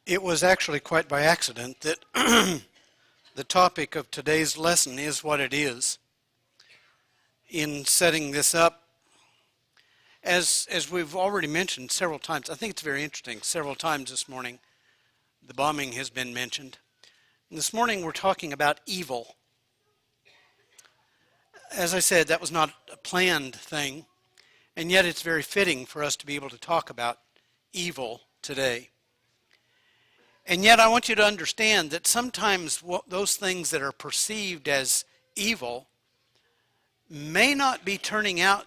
It was actually quite by accident that the topic of today's lesson is what it is. In setting this up, as we've already mentioned several times, I think it's very interesting, several times this morning, the bombing has been mentioned. And this morning we're talking about evil. As I said, that was not a planned thing, and yet it's very fitting for us to be able to talk about evil today. And yet I want you to understand that sometimes those things that are perceived as evil may not be turning out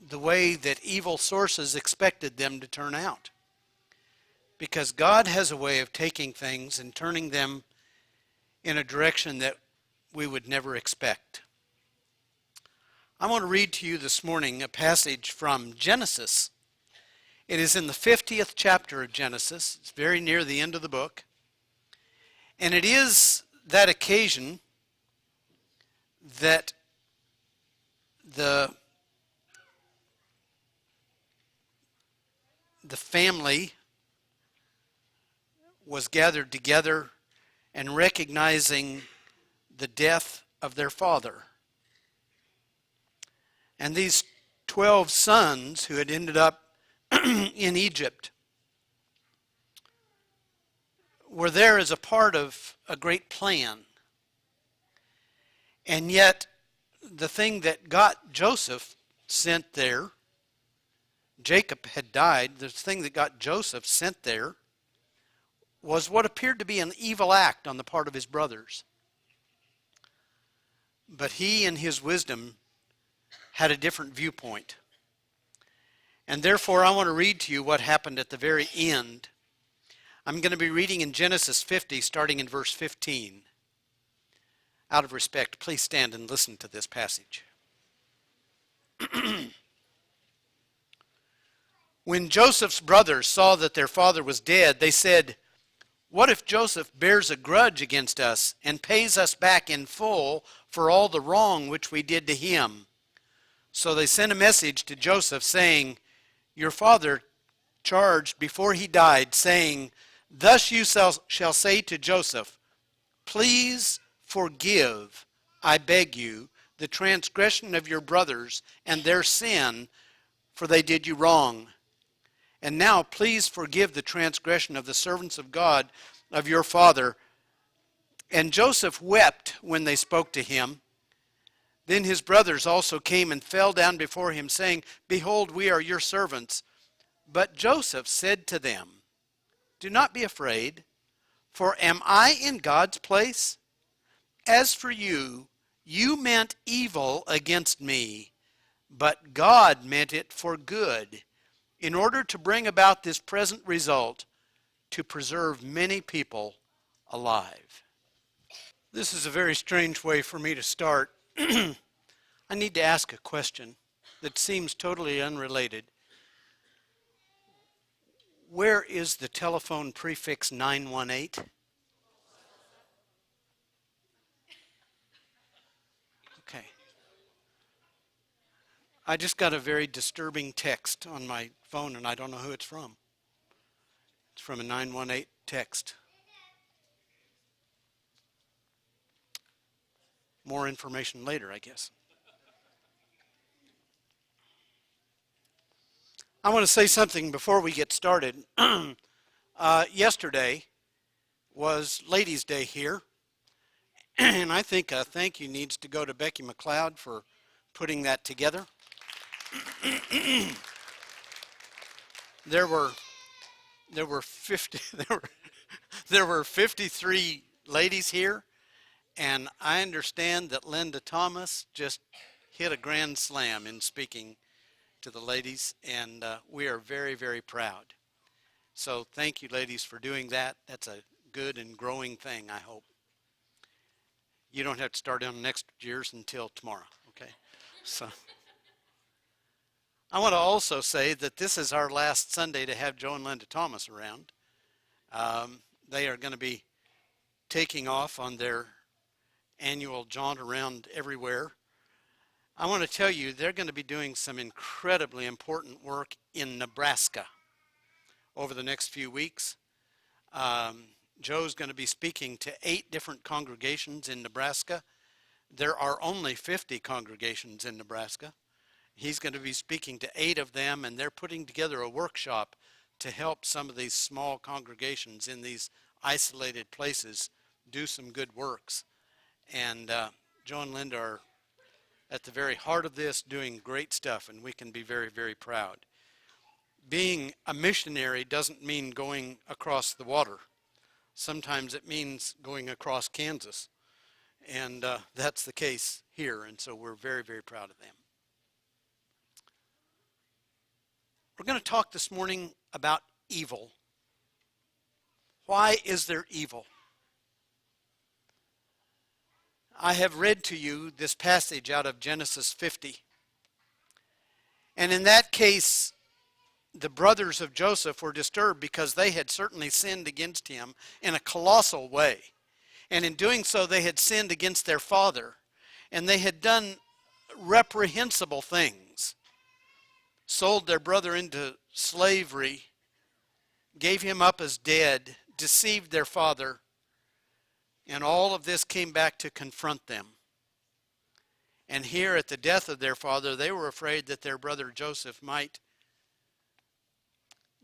the way that evil sources expected them to turn out. Because God has a way of taking things and turning them in a direction that we would never expect. I want to read to you this morning a passage from Genesis. It is in the 50th chapter of Genesis. It's very near the end of the book. And it is that occasion that the family was gathered together and recognizing the death of their father. And these 12 sons who had ended up in Egypt were there as a part of a great plan. And yet, the thing that got Joseph sent there, Jacob had died, the thing that got Joseph sent there was what appeared to be an evil act on the part of his brothers. But he, in his wisdom, had a different viewpoint. And therefore, I want to read to you what happened at the very end. I'm going to be reading in Genesis 50, starting in verse 15. Out of respect, please stand and listen to this passage. When Joseph's brothers saw that their father was dead, they said, "What if Joseph bears a grudge against us and pays us back in full for all the wrong which we did to him?" So they sent a message to Joseph saying, "Your father charged before he died, saying, 'Thus you shall say to Joseph, please forgive, I beg you, the transgression of your brothers and their sin, for they did you wrong. And now please forgive the transgression of the servants of God of your father.' And Joseph wept when they spoke to him. Then his brothers also came and fell down before him, saying, 'Behold, we are your servants.' But Joseph said to them, 'Do not be afraid, for am I in God's place? As for you, you meant evil against me, but God meant it for good, in order to bring about this present result, to preserve many people alive.'" This is a very strange way for me to start. I need to ask a question that seems totally unrelated. Where is the telephone prefix 918? Okay. I just got a very disturbing text on my phone and I don't know who it's from. It's from a 918 text. More information later, I guess. I want to say something before we get started. Yesterday was Ladies' Day here, and I think a thank you needs to go to Becky McLeod for putting that together. There were 53 ladies here, and I understand that Linda Thomas just hit a grand slam in speaking to the ladies, and we are very, very proud. So thank you, ladies, for doing that. That's a good and growing thing, I hope. You don't have to start on next year's until tomorrow, okay? So I want to also say that this is our last Sunday to have Joe and Linda Thomas around. They are going to be taking off on their annual jaunt around everywhere. I want to tell you, they're going to be doing some incredibly important work in Nebraska over the next few weeks. Joe's going to be speaking to 8 different congregations in Nebraska. There are only 50 congregations in Nebraska. He's going to be speaking to 8 of them, and they're putting together a workshop to help some of these small congregations in these isolated places do some good works. And Joe and Linda are at the very heart of this, doing great stuff, and we can be very, very proud. Being a missionary doesn't mean going across the water. Sometimes it means going across Kansas, and that's the case here, and so we're very, very proud of them. We're going to talk this morning about evil. Why is there evil? I have read to you this passage out of Genesis 50. And in that case, the brothers of Joseph were disturbed because they had certainly sinned against him in a colossal way. And in doing so, they had sinned against their father. And they had done reprehensible things. Sold their brother into slavery, gave him up as dead, deceived their father, and all of this came back to confront them. And here at the death of their father, they were afraid that their brother Joseph might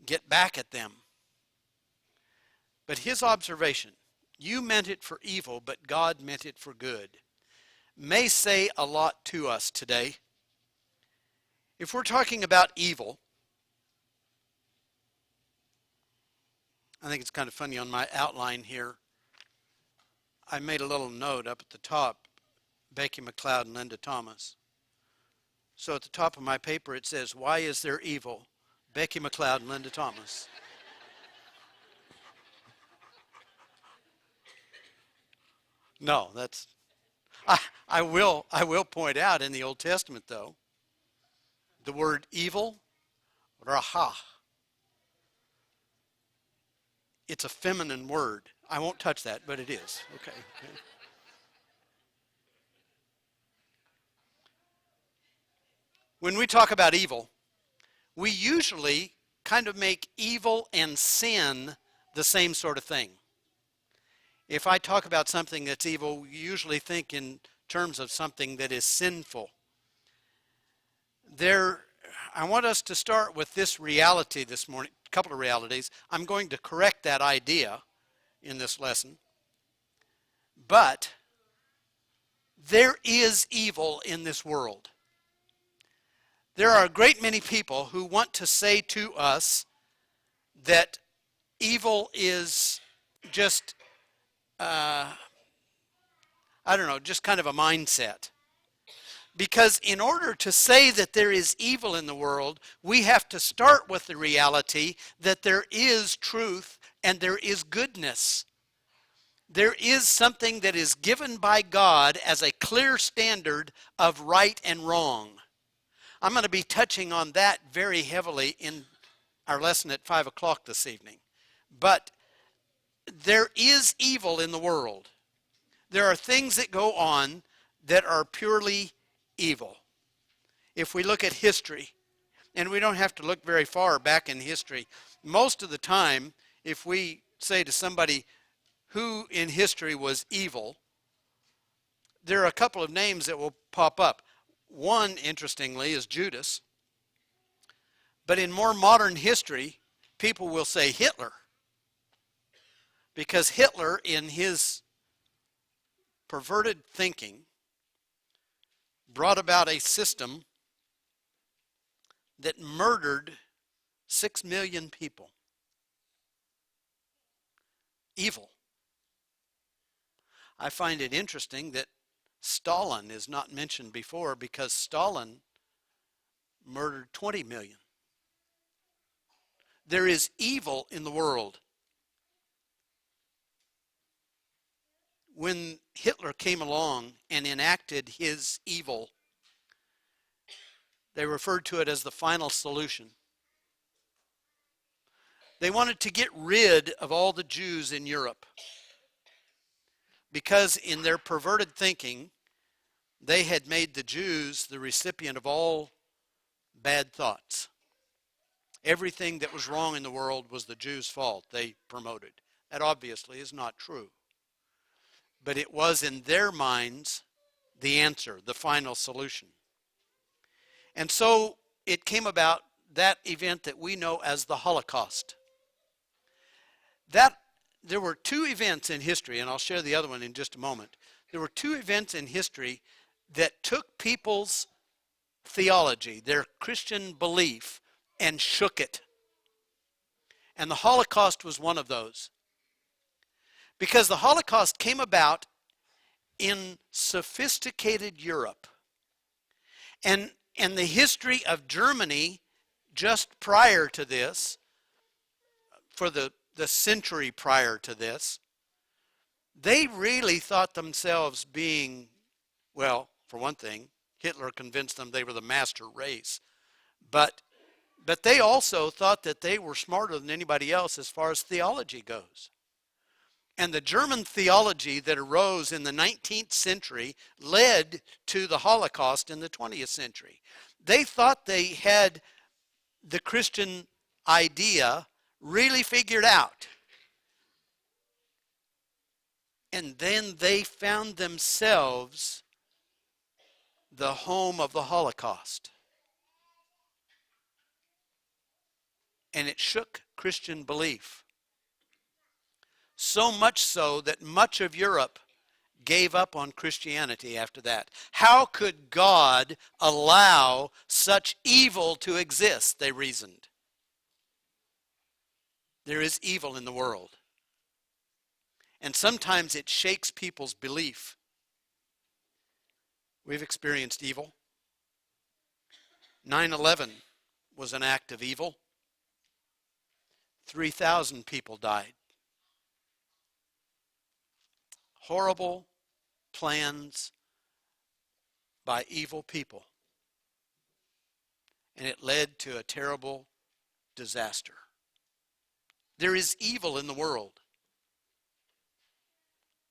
get back at them. But his observation, you meant it for evil, but God meant it for good, may say a lot to us today. If we're talking about evil, I think it's kind of funny on my outline here. I made a little note up at the top, Becky McLeod and Linda Thomas. So at the top of my paper it says, why is there evil? Becky McLeod and Linda Thomas. No, that's, I will point out in the Old Testament though, the word evil, raha. It's a feminine word. I won't touch that, but it is. Okay. When we talk about evil, we usually kind of make evil and sin the same sort of thing. If I talk about something that's evil, we usually think in terms of something that is sinful. I want us to start with this reality this morning, a couple of realities. I'm going to correct that idea in this lesson. But there is evil in this world. There are a great many people who want to say to us that evil is just, just kind of a mindset. Because in order to say that there is evil in the world, we have to start with the reality that there is truth and there is goodness. There is something that is given by God as a clear standard of right and wrong. I'm going to be touching on that very heavily in our lesson at 5 o'clock this evening. But there is evil in the world. There are things that go on that are purely evil. If we look at history, and we don't have to look very far back in history, most of the time, if we say to somebody who in history was evil, there are a couple of names that will pop up. One, interestingly, is Judas. But in more modern history, people will say Hitler. Because Hitler, in his perverted thinking, brought about a system that murdered 6 million people. Evil. I find it interesting that Stalin is not mentioned before because Stalin murdered 20 million. There is evil in the world. When Hitler came along and enacted his evil, they referred to it as the final solution. They wanted to get rid of all the Jews in Europe because in their perverted thinking, they had made the Jews the recipient of all bad thoughts. Everything that was wrong in the world was the Jews' fault. They promoted. That obviously is not true. But it was in their minds the answer, the final solution. And so it came about, that event that we know as the Holocaust. There were two events in history, and I'll share the other one in just a moment. There were two events in history that took people's theology, their Christian belief, and shook it. And the Holocaust was one of those. Because the Holocaust came about in sophisticated Europe. And the history of Germany just prior to this, for the century prior to this, they really thought themselves being, well, for one thing, Hitler convinced them they were the master race. But they also thought that they were smarter than anybody else as far as theology goes. And the German theology that arose in the 19th century led to the Holocaust in the 20th century. They thought they had the Christian idea really figured out. And then they found themselves the home of the Holocaust. And it shook Christian belief. So much so that much of Europe gave up on Christianity after that. How could God allow such evil to exist, they reasoned. There is evil in the world. And sometimes it shakes people's belief. We've experienced evil. 9/11 was an act of evil. 3,000 people died. Horrible plans by evil people. And it led to a terrible disaster. There is evil in the world.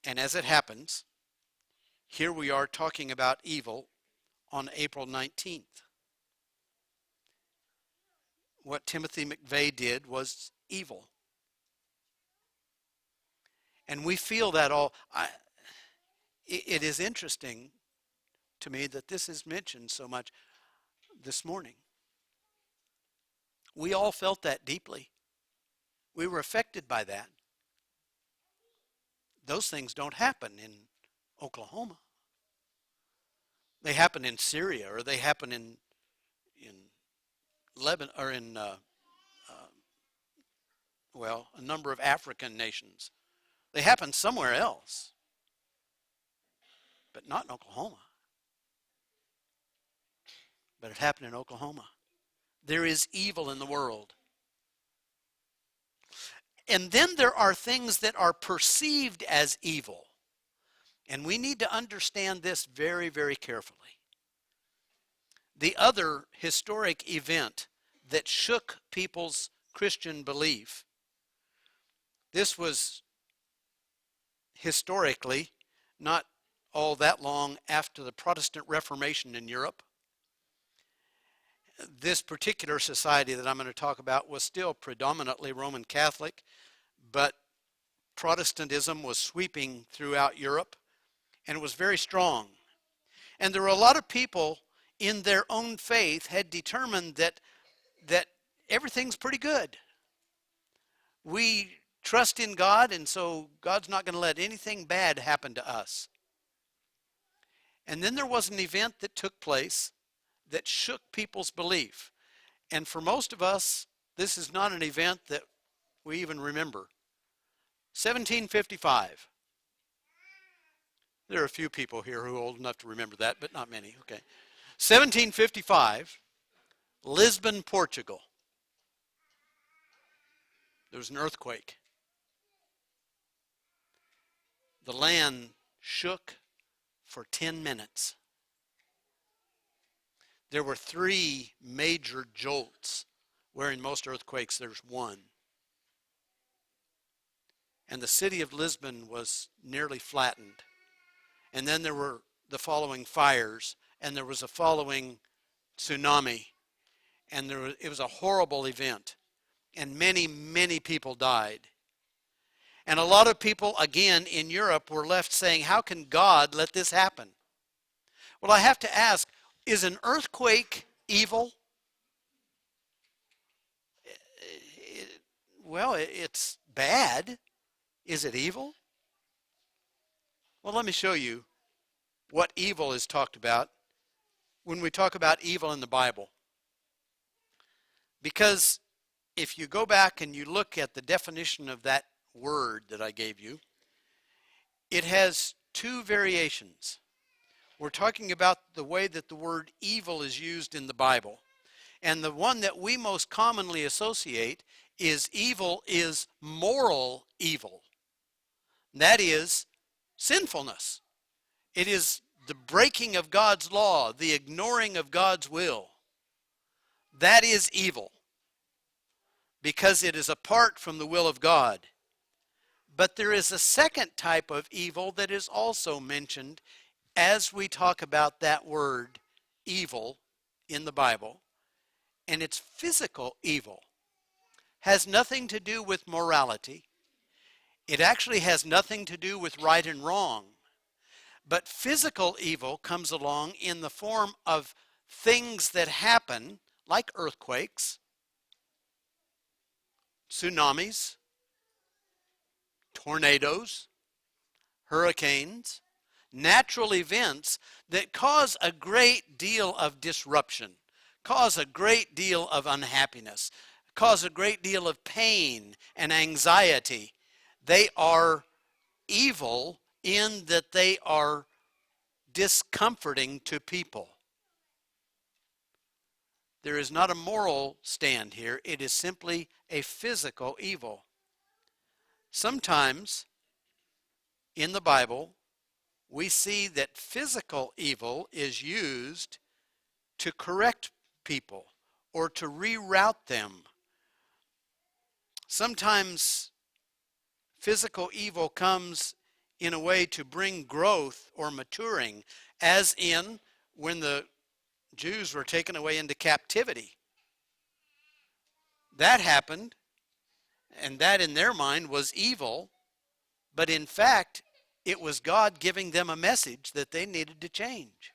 And as it happens, here we are talking about evil on April 19th. What Timothy McVeigh did was evil. And we feel that all. It is interesting to me that this is mentioned so much this morning. We all felt that deeply. We were affected by that. Those things don't happen in Oklahoma. They happen in Syria, or they happen in Lebanon, or in a number of African nations. They happen somewhere else, but not in Oklahoma. But it happened in Oklahoma. There is evil in the world. And then there are things that are perceived as evil. And we need to understand this very, very carefully. The other historic event that shook people's Christian belief, this was historically not all that long after the Protestant Reformation in Europe. This particular society that I'm going to talk about was still predominantly Roman Catholic, but Protestantism was sweeping throughout Europe, and it was very strong. And there were a lot of people in their own faith had determined that everything's pretty good. We trust in God, and so God's not going to let anything bad happen to us. And then there was an event that took place that shook people's belief. And for most of us, this is not an event that we even remember. 1755. There are a few people here who are old enough to remember that, but not many. Okay. 1755, Lisbon, Portugal. There was an earthquake. The land shook for 10 minutes. There were 3 major jolts, where in most earthquakes there's one. And the city of Lisbon was nearly flattened. And then there were the following fires, and there was a following tsunami. And it was a horrible event. And many, many people died. And a lot of people, again, in Europe were left saying, how can God let this happen? Well, I have to ask, is an earthquake evil? Well, it's bad. Is it evil? Well, let me show you what evil is talked about when we talk about evil in the Bible. Because if you go back and you look at the definition of that word that I gave you, it has two variations. We're talking about the way that the word evil is used in the Bible. And the one that we most commonly associate is evil is moral evil. That is sinfulness. It is the breaking of God's law, the ignoring of God's will. That is evil, because it is apart from the will of God. But there is a second type of evil that is also mentioned as we talk about that word evil in the Bible, and it's physical evil. Has nothing to do with morality. It actually has nothing to do with right and wrong. But physical evil comes along in the form of things that happen, like earthquakes, tsunamis, tornadoes, hurricanes, natural events that cause a great deal of disruption, cause a great deal of unhappiness, cause a great deal of pain and anxiety. They are evil in that they are discomforting to people. There is not a moral stand here. It is simply a physical evil. Sometimes in the Bible, we see that physical evil is used to correct people or to reroute them. Sometimes physical evil comes in a way to bring growth or maturing, as in when the Jews were taken away into captivity. That happened, and that in their mind was evil, but in fact, it was God giving them a message that they needed to change.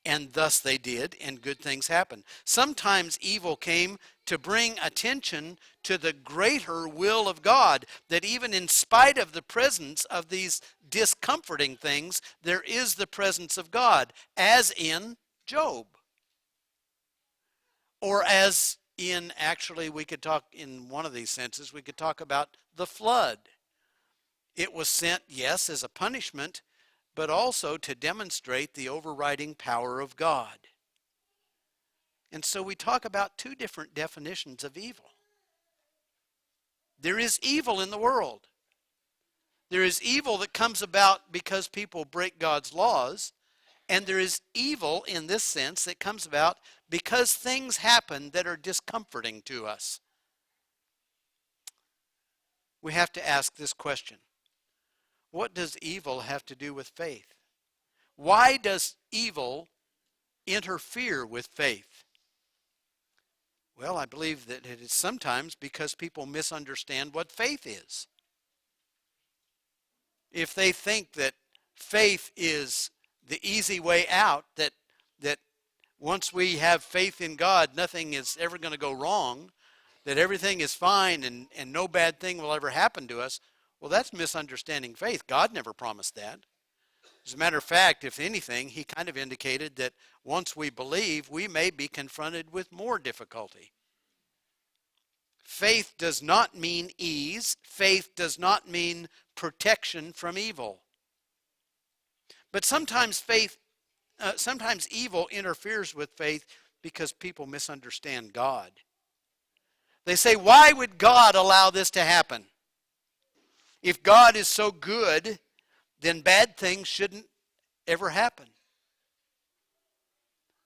And thus they did, and good things happened. Sometimes evil came to bring attention to the greater will of God, that even in spite of the presence of these discomforting things, there is the presence of God, as in Job. Or as in, actually, we could talk in one of these senses, we could talk about the flood. It was sent, yes, as a punishment, but also to demonstrate the overriding power of God. And so we talk about two different definitions of evil. There is evil in the world. There is evil that comes about because people break God's laws, and there is evil in this sense that comes about because things happen that are discomforting to us. We have to ask this question. What does evil have to do with faith? Why does evil interfere with faith? Well, I believe that it is sometimes because people misunderstand what faith is. If they think that faith is the easy way out, that once we have faith in God, nothing is ever going to go wrong, that everything is fine and no bad thing will ever happen to us, well, that's misunderstanding faith. God never promised that. As a matter of fact, if anything, he kind of indicated that once we believe, we may be confronted with more difficulty. Faith does not mean ease. Faith does not mean protection from evil. But sometimes evil interferes with faith because people misunderstand God. They say, why would God allow this to happen? If God is so good, then bad things shouldn't ever happen.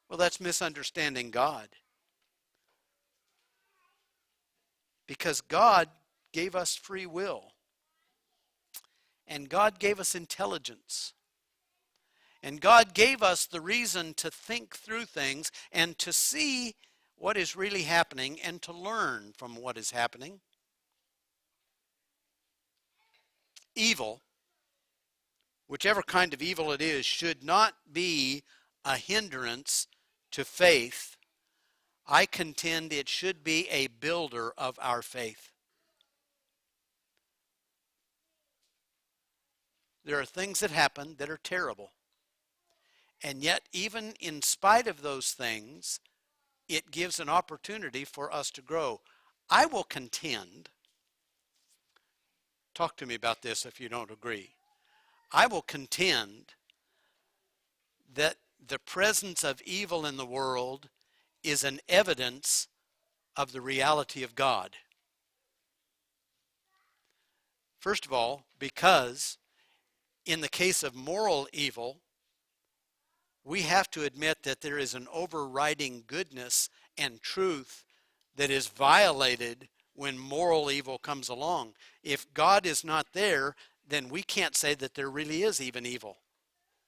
Well, that's misunderstanding God. Because God gave us free will. And God gave us intelligence. And God gave us the reason to think through things and to see what is really happening and to learn from what is happening. Evil, whichever kind of evil it is, should not be a hindrance to faith. I contend it should be a builder of our faith. There are things that happen that are terrible. And yet, even in spite of those things, it gives an opportunity for us to grow. I will contend, talk to me about this if you don't agree. I will contend that the presence of evil in the world is an evidence of the reality of God. First of all, because in the case of moral evil, we have to admit that there is an overriding goodness and truth that is violated when moral evil comes along. If God is not there, then we can't say that there really is even evil.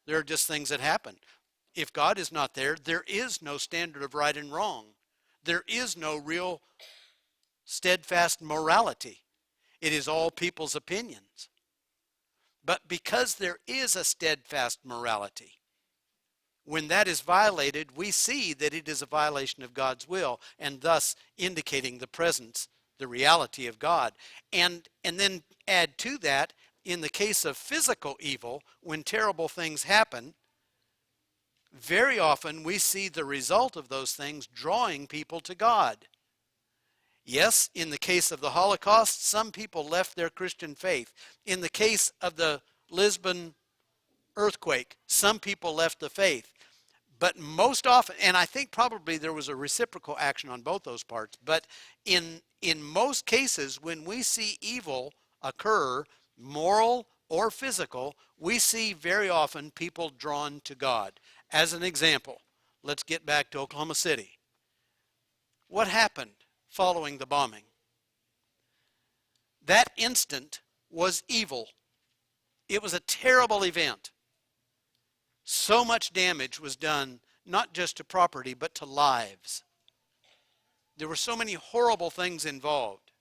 There are just things that happen. If God is not there, there is no standard of right and wrong. There is no real steadfast morality. It is all people's opinions. But because there is a steadfast morality, when that is violated, we see that it is a violation of God's will, and thus indicating the presence, the reality of God. And then add to that, in the case of physical evil, when terrible things happen, very often we see the result of those things drawing people to God. Yes, in the case of the Holocaust, some people left their Christian faith. In the case of the Lisbon earthquake, some people left the faith. But most often, and I think probably there was a reciprocal action on both those parts, but in most cases, when we see evil occur, moral or physical, we see very often people drawn to God. As an example, let's get back to Oklahoma City. What happened following the bombing? That instant was evil. It was a terrible event. So much damage was done, not just to property, but to lives. There were so many horrible things involved.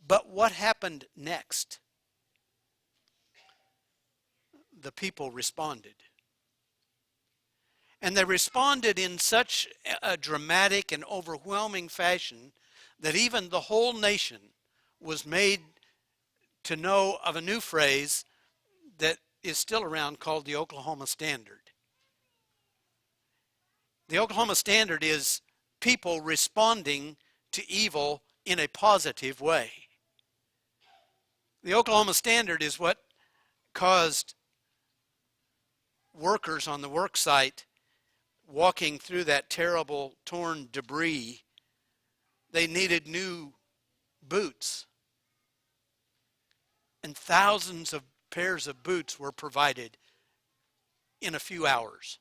But what happened next? The people responded. And they responded in such a dramatic and overwhelming fashion that even the whole nation was made to know of a new phrase that is still around called the Oklahoma Standard. The Oklahoma Standard is people responding to evil in a positive way. The Oklahoma Standard is what caused workers on the work site walking through that terrible torn debris. They needed new boots. And thousands of pairs of boots were provided in a few hours.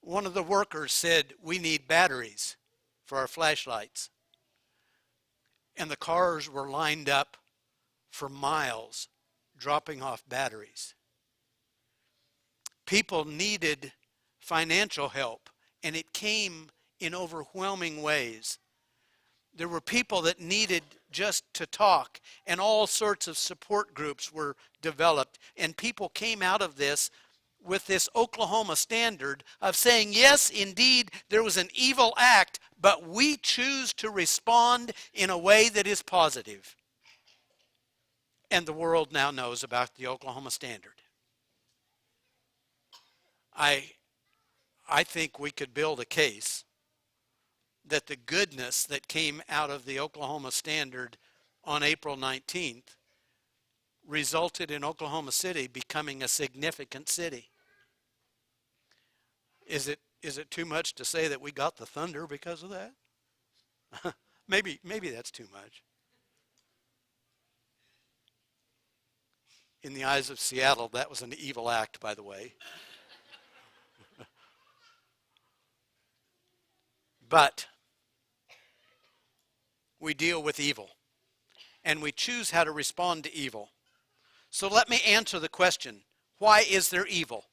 One of the workers said, "We need batteries for our flashlights." And the cars were lined up for miles, dropping off batteries. People needed financial help, and it came in overwhelming ways. There were people that needed just to talk, and all sorts of support groups were developed, and people came out of this with this Oklahoma Standard of saying, yes, indeed, there was an evil act, but we choose to respond in a way that is positive. And the world now knows about the Oklahoma Standard. I think we could build a case that the goodness that came out of the Oklahoma Standard on April 19th resulted in Oklahoma City becoming a significant city. Is it too much to say that we got the thunder because of that? maybe that's too much. In the eyes of Seattle, that was an evil act, by the way. But we deal with evil, and we choose how to respond to evil. So let me answer the question, why is there evil?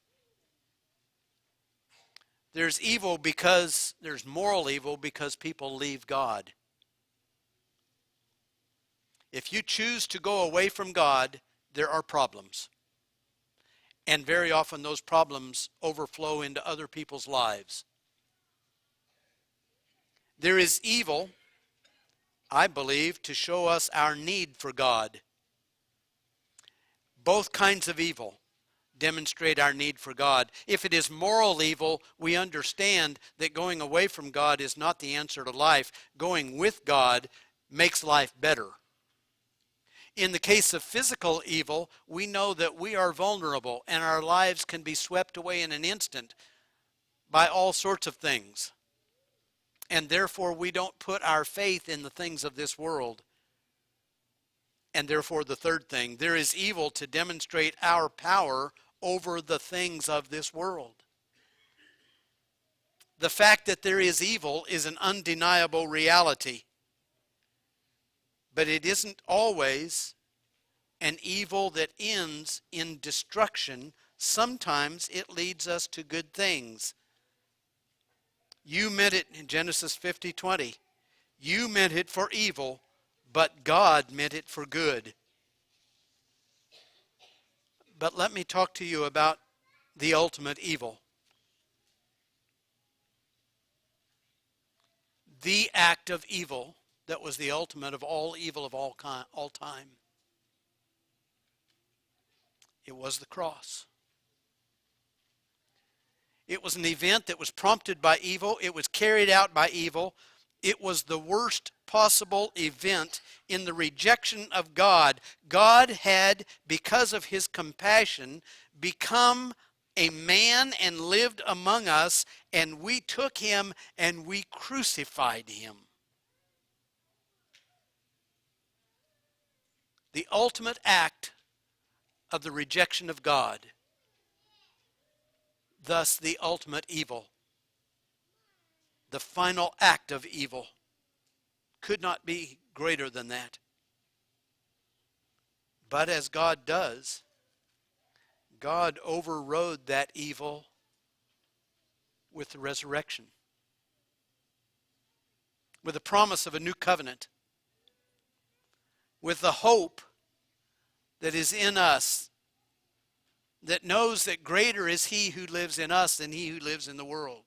There's evil because there's moral evil because people leave God. If you choose to go away from God, there are problems. And very often those problems overflow into other people's lives. There is evil, I believe, to show us our need for God. Both kinds of evil demonstrate our need for God. If it is moral evil, we understand that going away from God is not the answer to life. Going with God makes life better. In the case of physical evil, we know that we are vulnerable and our lives can be swept away in an instant by all sorts of things. And therefore, we don't put our faith in the things of this world. And therefore, the third thing, there is evil to demonstrate our power over the things of this world. The fact that there is evil is an undeniable reality. But it isn't always an evil that ends in destruction. Sometimes it leads us to good things. You meant it in Genesis 50:20. You meant it for evil, but God meant it for good. But let me talk to you about the ultimate evil. The act of evil that was the ultimate of all evil of all time. It was the cross. It was an event that was prompted by evil. It was carried out by evil. It was the worst possible event in the rejection of God. God had, because of his compassion, become a man and lived among us, and we took him and we crucified him. The ultimate act of the rejection of God. Thus, the ultimate evil. The final act of evil could not be greater than that. But as God does, God overrode that evil with the resurrection, with the promise of a new covenant, with the hope that is in us, that knows that greater is he who lives in us than he who lives in the world.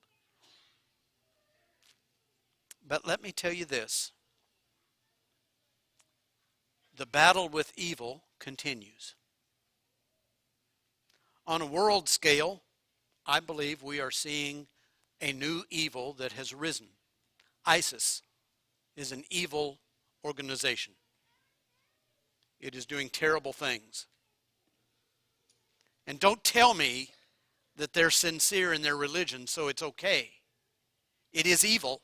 But let me tell you this. The battle with evil continues. On a world scale, I believe we are seeing a new evil that has arisen. ISIS is an evil organization. It is doing terrible things. And don't tell me that they're sincere in their religion, so it's okay. It is evil.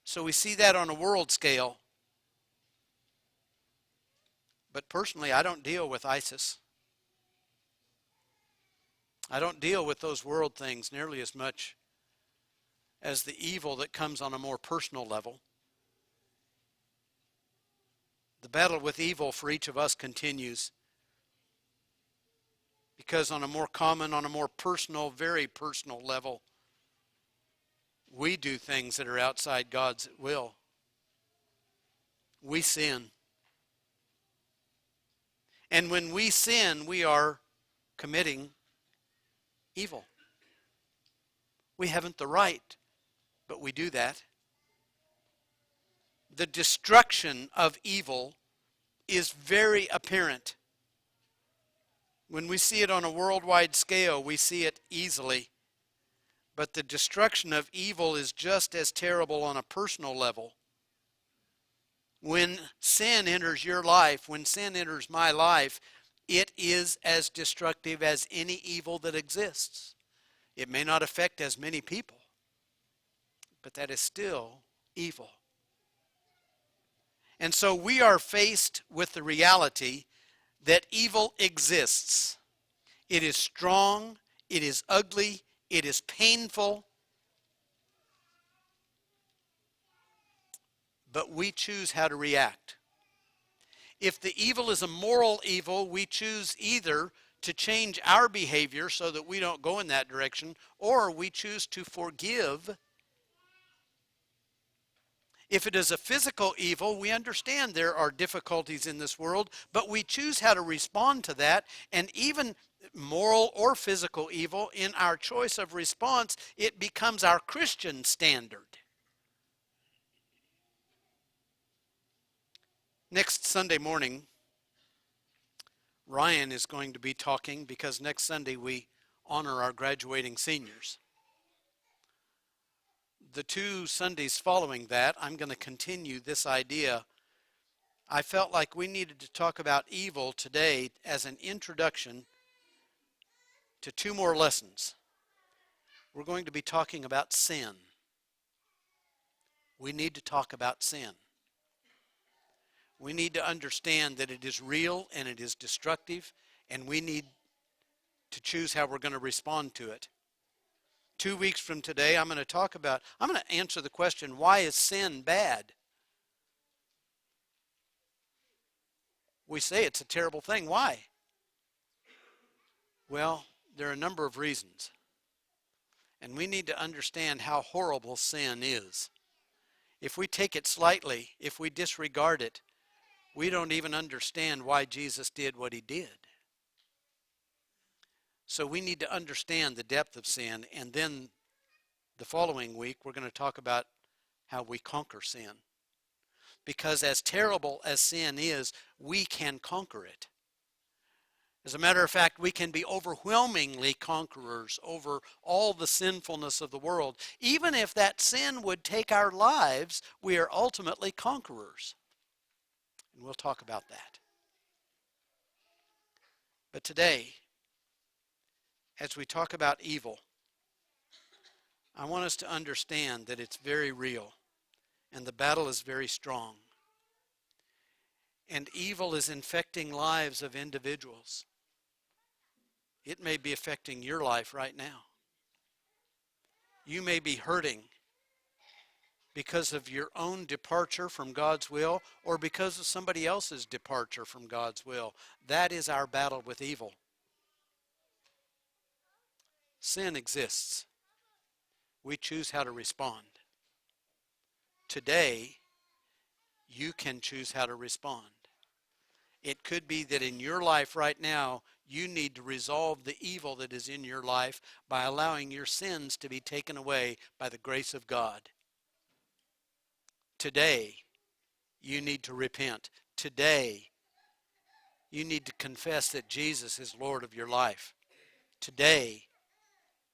So we see that on a world scale. But personally, I don't deal with ISIS. I don't deal with those world things nearly as much as the evil that comes on a more personal level. The battle with evil for each of us continues, because on a more common, on a more personal, very personal level, we do things that are outside God's will. We sin. And when we sin, we are committing evil. We haven't the right, but we do that. The destruction of evil is very apparent. When we see it on a worldwide scale, we see it easily. But the destruction of evil is just as terrible on a personal level. When sin enters your life, when sin enters my life, it is as destructive as any evil that exists. It may not affect as many people, but that is still evil. And so we are faced with the reality that evil exists. It is strong, it is ugly, it is painful, but we choose how to react. If the evil is a moral evil, we choose either to change our behavior so that we don't go in that direction, or we choose to forgive. If it is a physical evil, we understand there are difficulties in this world, but we choose how to respond to that. And even moral or physical evil, in our choice of response, it becomes our Christian standard. Next Sunday morning, Ryan is going to be talking, because next Sunday we honor our graduating seniors. The 2 Sundays following that, I'm going to continue this idea. I felt like we needed to talk about evil today as an introduction to 2 more lessons. We're going to be talking about sin. We need to talk about sin. We need to understand that it is real and it is destructive, and we need to choose how we're going to respond to it. 2 weeks from today, I'm going to answer the question, why is sin bad? We say it's a terrible thing. Why? Well, there are a number of reasons. And we need to understand how horrible sin is. If we take it slightly, if we disregard it, we don't even understand why Jesus did what he did. So we need to understand the depth of sin, and then the following week we're going to talk about how we conquer sin. Because as terrible as sin is, we can conquer it. As a matter of fact, we can be overwhelmingly conquerors over all the sinfulness of the world. Even if that sin would take our lives, we are ultimately conquerors. And we'll talk about that. But today, as we talk about evil, I want us to understand that it's very real and the battle is very strong. And evil is infecting lives of individuals. It may be affecting your life right now. You may be hurting because of your own departure from God's will, or because of somebody else's departure from God's will. That is our battle with evil. Sin exists. We choose how to respond. Today, you can choose how to respond. It could be that in your life right now, you need to resolve the evil that is in your life by allowing your sins to be taken away by the grace of God. Today, you need to repent. Today, you need to confess that Jesus is Lord of your life. Today,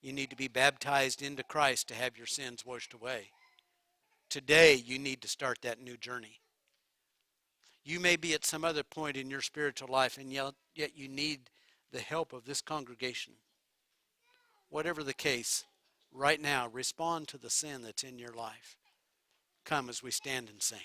you need to be baptized into Christ to have your sins washed away. Today, you need to start that new journey. You may be at some other point in your spiritual life, and yet you need the help of this congregation. Whatever the case, right now, respond to the sin that's in your life. Come as we stand and sing.